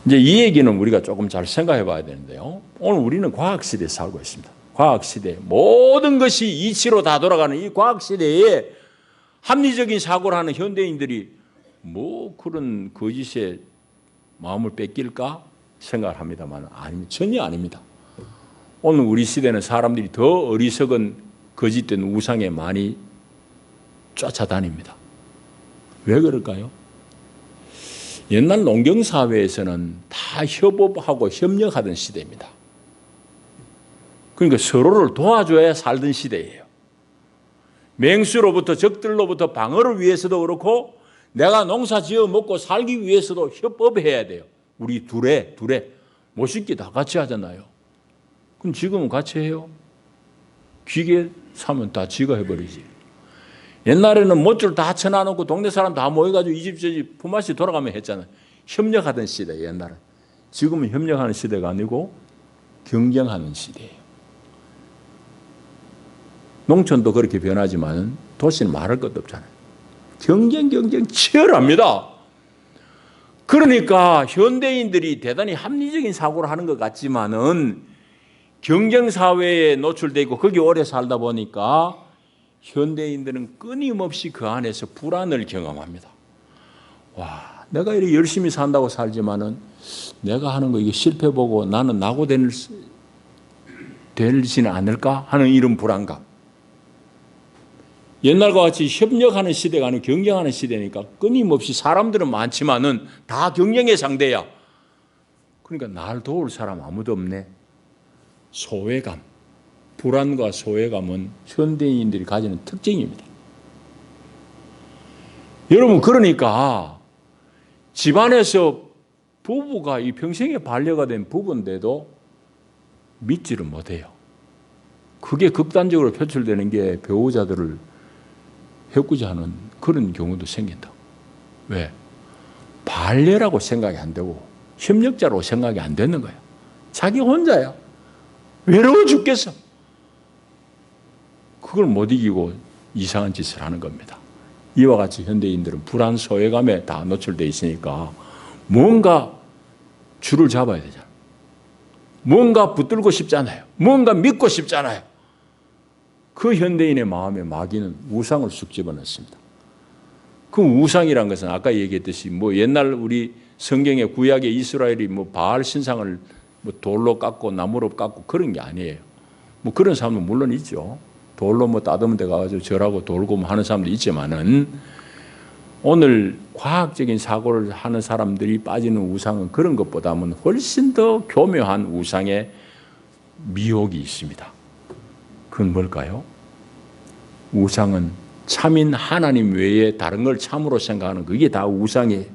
이제 이 얘기는 우리가 조금 잘 생각해 봐야 되는데요. 오늘 우리는 과학시대에 살고 있습니다. 과학시대. 모든 것이 이치로 다 돌아가는 이 과학시대에 합리적인 사고를 하는 현대인들이 뭐 그런 거짓에 마음을 뺏길까 생각을 합니다만 전혀 아닙니다. 오늘 우리 시대는 사람들이 더 어리석은 거짓된 우상에 많이 쫓아다닙니다. 왜 그럴까요? 옛날 농경사회에서는 다 협업하고 협력하던 시대입니다. 그러니까 서로를 도와줘야 살던 시대예요. 맹수로부터 적들로부터 방어를 위해서도 그렇고 내가 농사 지어 먹고 살기 위해서도 협업해야 돼요. 우리 둘에 멋있게 다 같이 하잖아요. 그럼 지금은 같이 해요? 기계 사면 다 지가 해버리지. 옛날에는 못줄 다 쳐놔놓고 동네 사람 다 모여가지고 이 집 저 집 품앗이 돌아가면 했잖아요. 협력하던 시대 옛날에. 지금은 협력하는 시대가 아니고 경쟁하는 시대예요. 농촌도 그렇게 변하지만 도시는 말할 것도 없잖아요. 경쟁 치열합니다. 그러니까 현대인들이 대단히 합리적인 사고를 하는 것 같지만은 경쟁사회에 노출되고 거기 오래 살다 보니까 현대인들은 끊임없이 그 안에서 불안을 경험합니다. 와, 내가 이렇게 열심히 산다고 살지만은 내가 하는 거 이게 실패 보고 나는 되지는 않을까 하는 이런 불안감. 옛날과 같이 협력하는 시대가 아니고 경쟁하는 시대니까 끊임없이 사람들은 많지만은 다 경쟁의 상대야. 그러니까 날 도울 사람 아무도 없네. 소외감, 불안과 소외감은 현대인들이 가지는 특징입니다. 여러분, 그러니까 집안에서 부부가 이 평생에 반려가 된 부부인데도 믿지를 못해요. 그게 극단적으로 표출되는 게 배우자들을 해꾸자는 그런 경우도 생긴다. 왜? 반려라고 생각이 안 되고 협력자로 생각이 안 되는 거야. 자기 혼자야. 외로워 죽겠어. 그걸 못 이기고 이상한 짓을 하는 겁니다. 이와 같이 현대인들은 불안, 소외감에 다 노출되어 있으니까 뭔가 줄을 잡아야 되잖아요. 뭔가 붙들고 싶잖아요. 뭔가 믿고 싶잖아요. 그 현대인의 마음에 마귀는 우상을 쑥 집어넣습니다. 그 우상이란 것은 아까 얘기했듯이 뭐 옛날 우리 성경의 구약의 이스라엘이 뭐 바알 신상을 뭐 돌로 깎고 나무로 깎고 그런 게 아니에요. 뭐 그런 사람은 물론 있죠. 돌로 뭐 따듬은 데 가가지고 절하고 돌고 뭐 하는 사람도 있지만은 오늘 과학적인 사고를 하는 사람들이 빠지는 우상은 그런 것보다는 훨씬 더 교묘한 우상의 미혹이 있습니다. 그건 뭘까요? 우상은 참인 하나님 외에 다른 걸 참으로 생각하는 그게 다 우상이에요.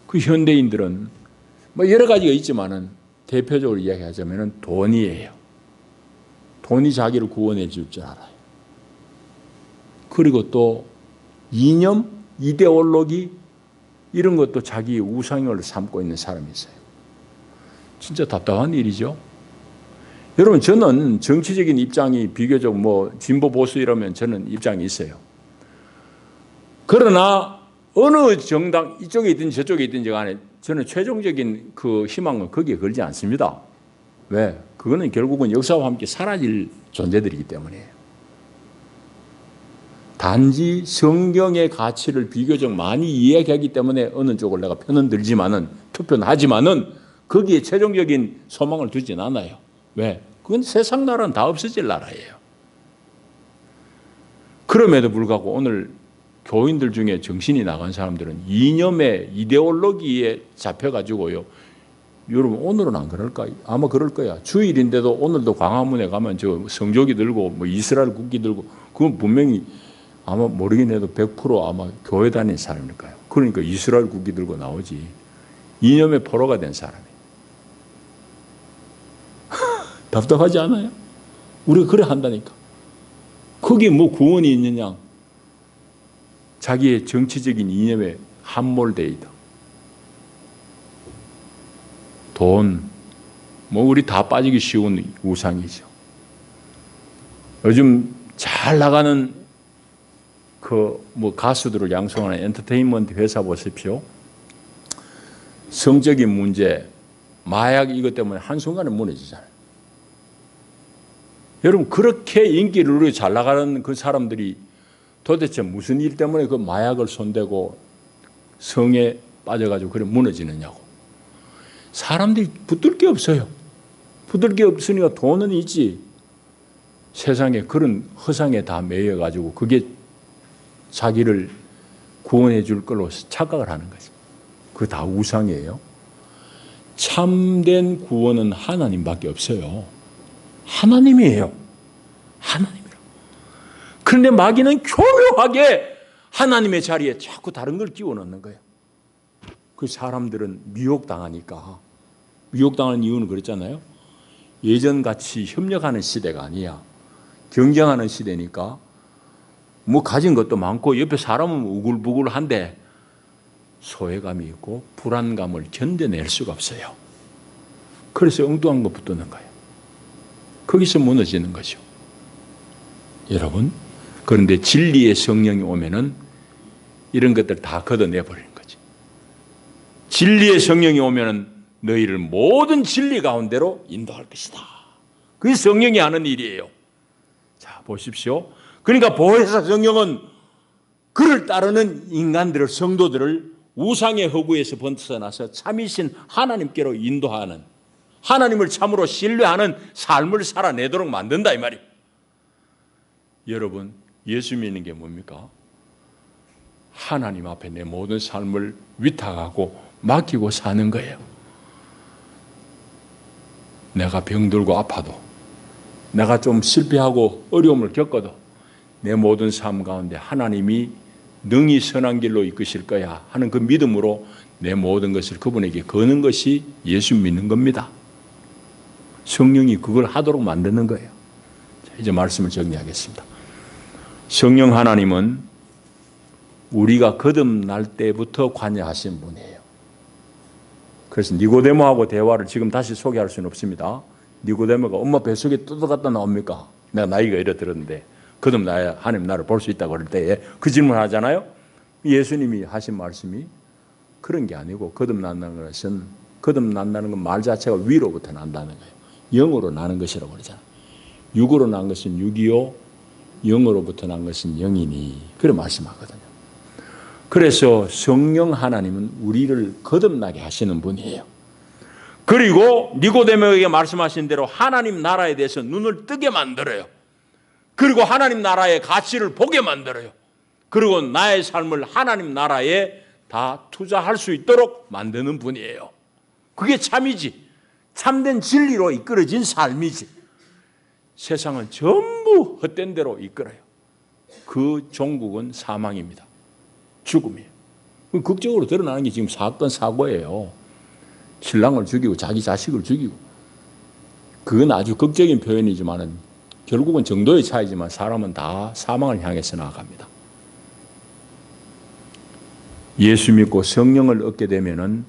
그 현대인들은 뭐 여러 가지가 있지만은 대표적으로 이야기하자면은 돈이에요. 돈이 자기를 구원해 줄 줄 알아요. 그리고 또 이념, 이데올로기 이런 것도 자기의 우상을 삼고 있는 사람이 있어요. 진짜 답답한 일이죠. 여러분, 저는 정치적인 입장이 비교적 뭐 진보 보수 이러면 저는 입장이 있어요. 그러나 어느 정당 이쪽에 있든지 저쪽에 있든지 간에 저는 최종적인 그 희망은 거기에 걸지 않습니다. 왜? 그거는 결국은 역사와 함께 사라질 존재들이기 때문이에요. 단지 성경의 가치를 비교적 많이 이야기하기 때문에 어느 쪽을 내가 편은 들지만은 투표는 하지만은 거기에 최종적인 소망을 두진 않아요. 왜? 그건 세상 나라는 다 없어질 나라예요. 그럼에도 불구하고 오늘 교인들 중에 정신이 나간 사람들은 이념의 이데올로기에 잡혀가지고요. 여러분, 오늘은 안 그럴까요? 아마 그럴 거야. 주일인데도 오늘도 광화문에 가면 저 성조기 들고 뭐 이스라엘 국기 들고 그건 분명히 아마 모르긴 해도 100% 아마 교회 다닌 사람일 거예요. 그러니까 이스라엘 국기 들고 나오지. 이념의 포로가 된 사람이. 답답하지 않아요? 우리가 그래 한다니까. 거기에 뭐 구원이 있느냐? 자기의 정치적인 이념에 함몰되어 있다. 돈, 뭐 우리 다 빠지기 쉬운 우상이죠. 요즘 잘 나가는 그 뭐 가수들을 양성하는 엔터테인먼트 회사 보십시오. 성적인 문제, 마약 이것 때문에 한순간에 무너지잖아요. 여러분, 그렇게 인기를 누리고 잘 나가는 그 사람들이 도대체 무슨 일 때문에 그 마약을 손대고 성에 빠져가지고 그래 무너지느냐고. 사람들이 붙들 게 없어요. 붙들 게 없으니까 돈은 있지. 세상에 그런 허상에 다 매여가지고 그게 자기를 구원해 줄 걸로 착각을 하는 거지. 그거 다 우상이에요. 참된 구원은 하나님밖에 없어요. 하나님이에요. 하나님이라고. 그런데 마귀는 교묘하게 하나님의 자리에 자꾸 다른 걸 끼워 넣는 거예요. 그 사람들은 미혹당하니까. 미혹당하는 이유는 그랬잖아요. 예전같이 협력하는 시대가 아니야. 경쟁하는 시대니까 뭐 가진 것도 많고 옆에 사람은 우글부글한데 소외감이 있고 불안감을 견뎌낼 수가 없어요. 그래서 엉뚱한 거 붙드는 거예요. 거기서 무너지는 거죠. 여러분, 그런데 진리의 성령이 오면은 이런 것들 다 걷어내버리는 거죠. 진리의 성령이 오면은 너희를 모든 진리 가운데로 인도할 것이다. 그게 성령이 하는 일이에요. 자, 보십시오. 그러니까 보혜사 성령은 그를 따르는 인간들을, 성도들을 우상의 허구에서 벗어나서 참이신 하나님께로 인도하는, 하나님을 참으로 신뢰하는 삶을 살아내도록 만든다 이 말이에요. 여러분, 예수 믿는 게 뭡니까? 하나님 앞에 내 모든 삶을 위탁하고 맡기고 사는 거예요. 내가 병들고 아파도, 내가 좀 실패하고 어려움을 겪어도 내 모든 삶 가운데 하나님이 능히 선한 길로 이끄실 거야 하는 그 믿음으로 내 모든 것을 그분에게 거는 것이 예수 믿는 겁니다. 성령이 그걸 하도록 만드는 거예요. 자, 이제 말씀을 정리하겠습니다. 성령 하나님은 우리가 거듭날 때부터 관여하신 분이에요. 그래서 니고데모하고 대화를 지금 다시 소개할 수는 없습니다. 니고데모가 엄마 뱃속에 뜯어갔다 나옵니까? 내가 나이가 이래 들었는데 거듭나야 하나님 나를 볼 수 있다고 그럴 때에 그 질문을 하잖아요. 예수님이 하신 말씀이 그런 게 아니고 거듭난다는 것은, 거듭난다는 건 말 자체가 위로부터 난다는 거예요. 영으로 나는 것이라고 그러잖아요. 육으로 난 것은 육이요, 영으로부터 난 것은 영이니, 그런 말씀하거든요. 그래서 성령 하나님은 우리를 거듭나게 하시는 분이에요. 그리고 니고데모에게 말씀하신 대로 하나님 나라에 대해서 눈을 뜨게 만들어요. 그리고 하나님 나라의 가치를 보게 만들어요. 그리고 나의 삶을 하나님 나라에 다 투자할 수 있도록 만드는 분이에요. 그게 참이지. 참된 진리로 이끌어진 삶이지. 세상은 전부 헛된 대로 이끌어요. 그 종국은 사망입니다. 죽음이에요. 극적으로 드러나는 게 지금 사건 사고예요. 신랑을 죽이고 자기 자식을 죽이고. 그건 아주 극적인 표현이지만 결국은 정도의 차이지만 사람은 다 사망을 향해서 나아갑니다. 예수 믿고 성령을 얻게 되면은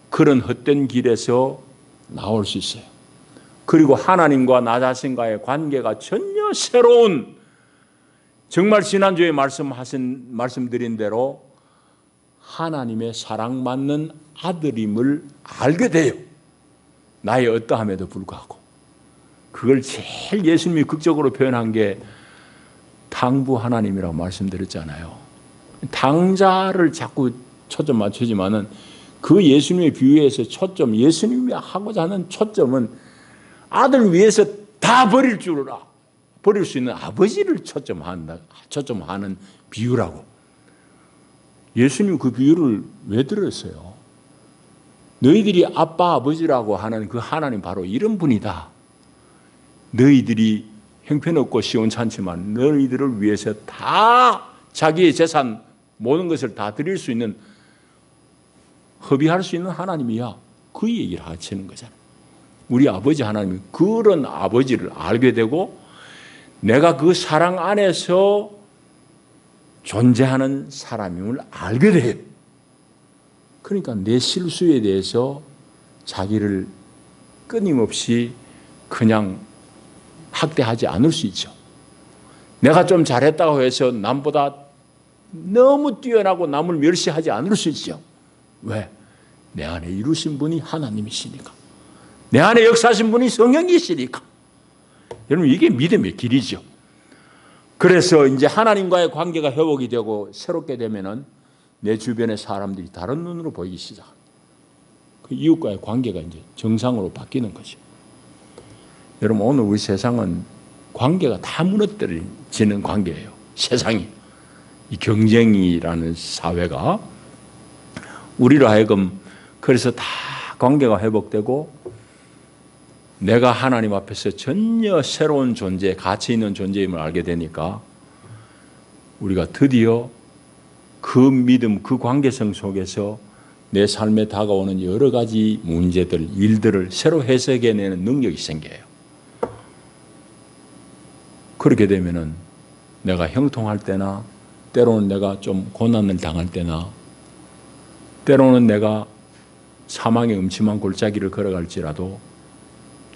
그런 헛된 길에서 나올 수 있어요. 그리고 하나님과 나 자신과의 관계가 전혀 새로운, 정말 지난주에 말씀드린 대로 하나님의 사랑받는 아들임을 알게 돼요. 나의 어떠함에도 불구하고. 그걸 제일 예수님이 극적으로 표현한 게 당부 하나님이라고 말씀드렸잖아요. 당자를 자꾸 초점 맞추지만은 그 예수님의 비유에서 초점, 예수님이 하고자 하는 초점은 아들 위해서 다 버릴 수 있는 아버지를 초점하는 비유라고. 예수님 그 비유를 왜 들었어요? 너희들이 아빠 아버지라고 하는 그 하나님 바로 이런 분이다. 너희들이 형편없고 시원찮지만 너희들을 위해서 다 자기의 재산 모든 것을 다 드릴 수 있는, 허비할 수 있는 하나님이야. 그 얘기를 하시는 거잖아요. 우리 아버지 하나님이 그런 아버지를 알게 되고 내가 그 사랑 안에서 존재하는 사람임을 알게 돼요. 그러니까 내 실수에 대해서 자기를 끊임없이 그냥 학대하지 않을 수 있죠. 내가 좀 잘했다고 해서 남보다 너무 뛰어나고 남을 멸시하지 않을 수 있죠. 왜? 내 안에 이루신 분이 하나님이시니까. 내 안에 역사하신 분이 성령이시니까. 여러분, 이게 믿음의 길이죠. 그래서 이제 하나님과의 관계가 회복이 되고 새롭게 되면은 내 주변의 사람들이 다른 눈으로 보이기 시작합니다. 그 이웃과의 관계가 이제 정상으로 바뀌는 거죠. 여러분, 오늘 우리 세상은 관계가 다 무너뜨리는 관계예요. 세상이. 이 경쟁이라는 사회가 우리로 하여금 그래서 다 관계가 회복되고 내가 하나님 앞에서 전혀 새로운 존재, 가치 있는 존재임을 알게 되니까 우리가 드디어 그 믿음, 그 관계성 속에서 내 삶에 다가오는 여러 가지 문제들, 일들을 새로 해석해내는 능력이 생겨요. 그렇게 되면은 내가 형통할 때나 때로는 내가 좀 고난을 당할 때나 때로는 내가 사망의 음침한 골짜기를 걸어갈지라도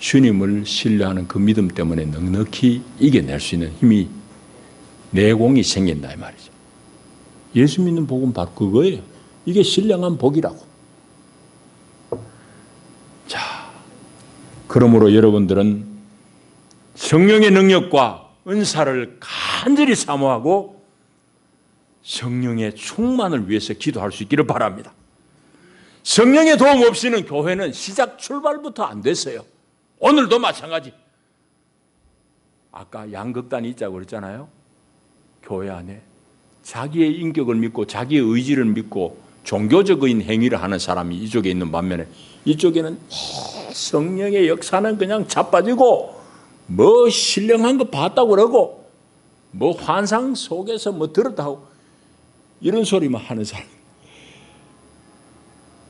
주님을 신뢰하는 그 믿음 때문에 넉넉히 이겨낼 수 있는 힘이, 내공이 생긴다 이 말이죠. 예수 믿는 복은 바로 그거예요. 이게 신령한 복이라고. 자, 그러므로 여러분들은 성령의 능력과 은사를 간절히 사모하고 성령의 충만을 위해서 기도할 수 있기를 바랍니다. 성령의 도움 없이는 교회는 시작 출발부터 안 됐어요. 오늘도 마찬가지. 아까 양극단이 있자고 그랬잖아요. 교회 안에 자기의 인격을 믿고 자기의 의지를 믿고 종교적인 행위를 하는 사람이 이쪽에 있는 반면에 이쪽에는 성령의 역사는 그냥 자빠지고 뭐 신령한 거 봤다고 그러고 뭐 환상 속에서 뭐 들었다 하고 이런 소리만 하는 사람.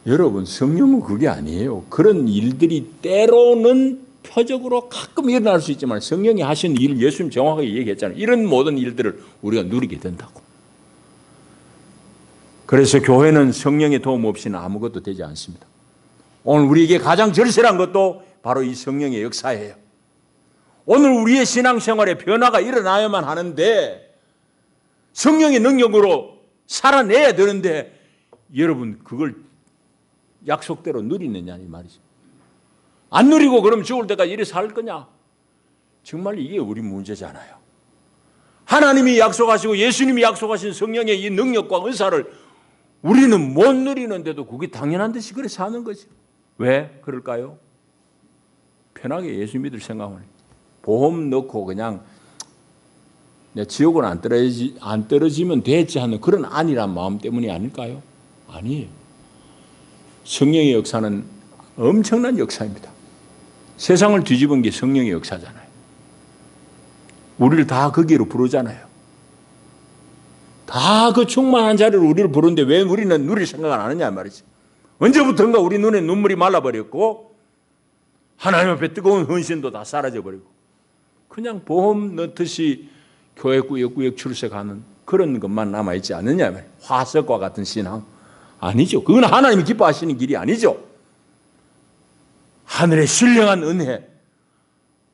여러분, 성령은 그게 아니에요. 그런 일들이 때로는 표적으로 가끔 일어날 수 있지만 성령이 하신 일, 예수님 정확하게 얘기했잖아요. 이런 모든 일들을 우리가 누리게 된다고. 그래서 교회는 성령의 도움 없이는 아무것도 되지 않습니다. 오늘 우리에게 가장 절실한 것도 바로 이 성령의 역사예요. 오늘 우리의 신앙생활에 변화가 일어나야만 하는데 성령의 능력으로 살아내야 되는데 여러분 그걸 약속대로 누리느냐 이 말이죠. 안 누리고 그럼 죽을 때까지 이래 살 거냐? 정말 이게 우리 문제잖아요. 하나님이 약속하시고 예수님이 약속하신 성령의 이 능력과 은사를 우리는 못 누리는데도 그게 당연한 듯이 그래 사는 거죠. 왜 그럴까요? 편하게 예수 믿을 생각을 보험 넣고 그냥 내 지옥은 안 떨어지면 됐지 하는 그런 안일한 마음 때문이 아닐까요? 아니에요. 성령의 역사는 엄청난 역사입니다. 세상을 뒤집은 게 성령의 역사잖아요. 우리를 다 거기로 부르잖아요. 다 그 충만한 자리를 우리를 부르는데 왜 우리는 누릴 생각을 안 하냐 말이지. 언제부턴가 우리 눈에 눈물이 말라버렸고 하나님 앞에 뜨거운 헌신도 다 사라져버리고 그냥 보험 넣듯이 교회 꾸역꾸역 출석하는 그런 것만 남아있지 않느냐 말이에요. 화석과 같은 신앙 아니죠. 그건 하나님이 기뻐하시는 길이 아니죠. 하늘의 신령한 은혜,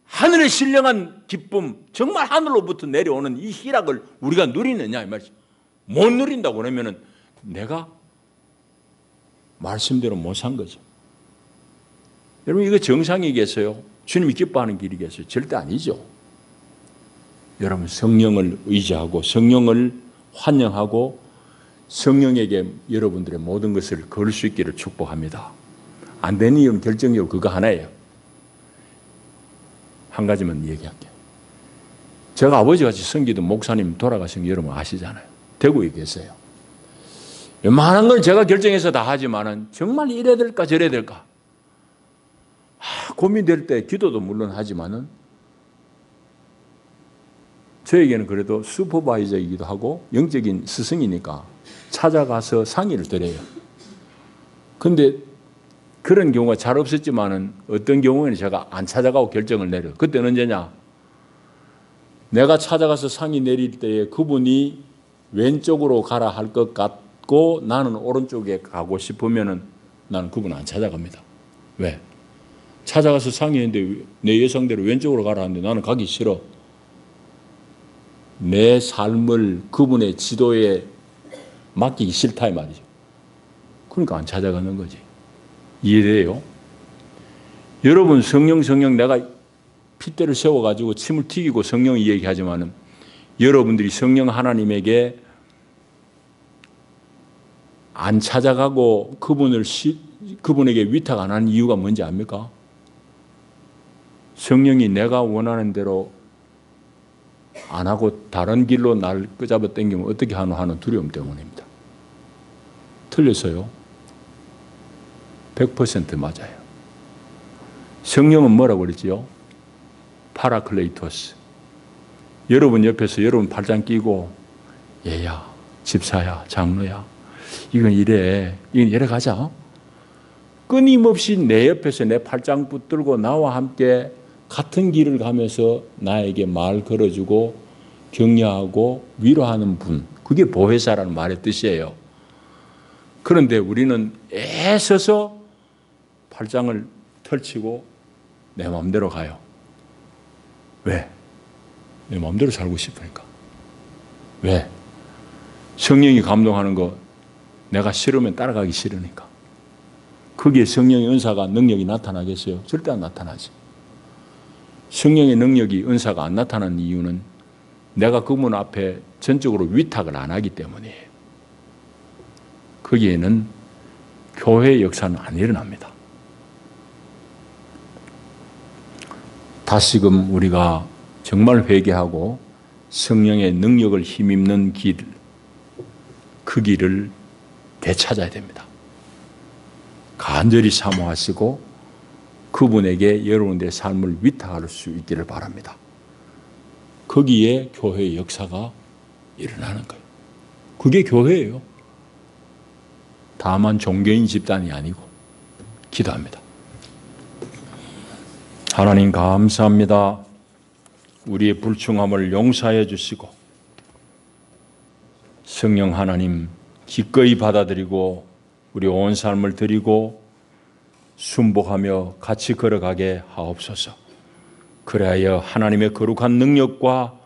하늘의 신령한 기쁨, 정말 하늘로부터 내려오는 이 희락을 우리가 누리느냐 이 말이죠. 못 누린다고 그러면은 내가 말씀대로 못 산 거죠. 여러분 이거 정상이겠어요? 주님이 기뻐하는 길이겠어요? 절대 아니죠. 여러분 성령을 의지하고 성령을 환영하고 성령에게 여러분들의 모든 것을 걸 수 있기를 축복합니다. 안 되는 이유는 결정적으로 그거 하나예요. 한 가지만 얘기할게요. 제가 아버지같이 섬기던 목사님 돌아가신 거 여러분 아시잖아요. 대구에 계세요. 웬만한 걸 제가 결정해서 다 하지만은 정말 이래야 될까 저래야 될까 고민될 때 기도도 물론 하지만은 저에게는 그래도 슈퍼바이저이기도 하고 영적인 스승이니까 찾아가서 상의를 드려요. 그런데 그런 경우가 잘 없었지만은 어떤 경우에는 제가 안 찾아가고 결정을 내려요. 그때는 언제냐? 내가 찾아가서 상의 내릴 때에 그분이 왼쪽으로 가라 할 것 같고 나는 오른쪽에 가고 싶으면은 나는 그분 안 찾아갑니다. 왜? 찾아가서 상의했는데 내 예상대로 왼쪽으로 가라 하는데 나는 가기 싫어. 내 삶을 그분의 지도에 맡기기 싫다 이 말이죠. 그러니까 안 찾아가는 거지. 이해돼요? 여러분 성령 내가 핏대를 세워가지고 침을 튀기고 성령 이야기하지만은 여러분들이 성령 하나님에게 안 찾아가고 그분에게 위탁 안 하는 이유가 뭔지 압니까? 성령이 내가 원하는 대로 안 하고 다른 길로 날 끄잡아 당기면 어떻게 하는 두려움 때문입니다. 틀렸어요? 100% 맞아요. 성령은 뭐라고 그랬지요? 파라클레이토스. 여러분 옆에서 여러분 팔짱 끼고 얘야, 집사야, 장로야 이건 이래 가자. 끊임없이 내 옆에서 내 팔짱 붙들고 나와 함께 같은 길을 가면서 나에게 말 걸어주고 격려하고 위로하는 분, 그게 보혜사라는 말의 뜻이에요. 그런데 우리는 애써서 팔짱을 펼치고 내 마음대로 가요. 왜? 내 마음대로 살고 싶으니까. 왜? 성령이 감동하는 거 내가 싫으면 따라가기 싫으니까. 거기에 성령의 은사가 능력이 나타나겠어요? 절대 안 나타나지. 성령의 능력이 은사가 안 나타나는 이유는 내가 그분 앞에 전적으로 위탁을 안 하기 때문이에요. 거기에는 교회의 역사는 안 일어납니다. 다시금 우리가 정말 회개하고 성령의 능력을 힘입는 길, 그 길을 되찾아야 됩니다. 간절히 사모하시고 그분에게 여러분들의 삶을 위탁할 수 있기를 바랍니다. 거기에 교회의 역사가 일어나는 거예요. 그게 교회예요. 다만 종교인 집단이 아니고. 기도합니다. 하나님 감사합니다. 우리의 불충함을 용서해 주시고 성령 하나님 기꺼이 받아들이고 우리 온 삶을 드리고 순복하며 같이 걸어가게 하옵소서. 그래야 하나님의 거룩한 능력과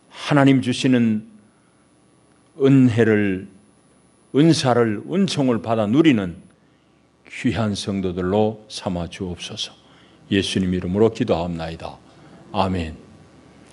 하나님 주시는 은혜를, 은사를, 은총을 받아 누리는 귀한 성도들로 삼아 주옵소서. 예수님 이름으로 기도하옵나이다. 아멘.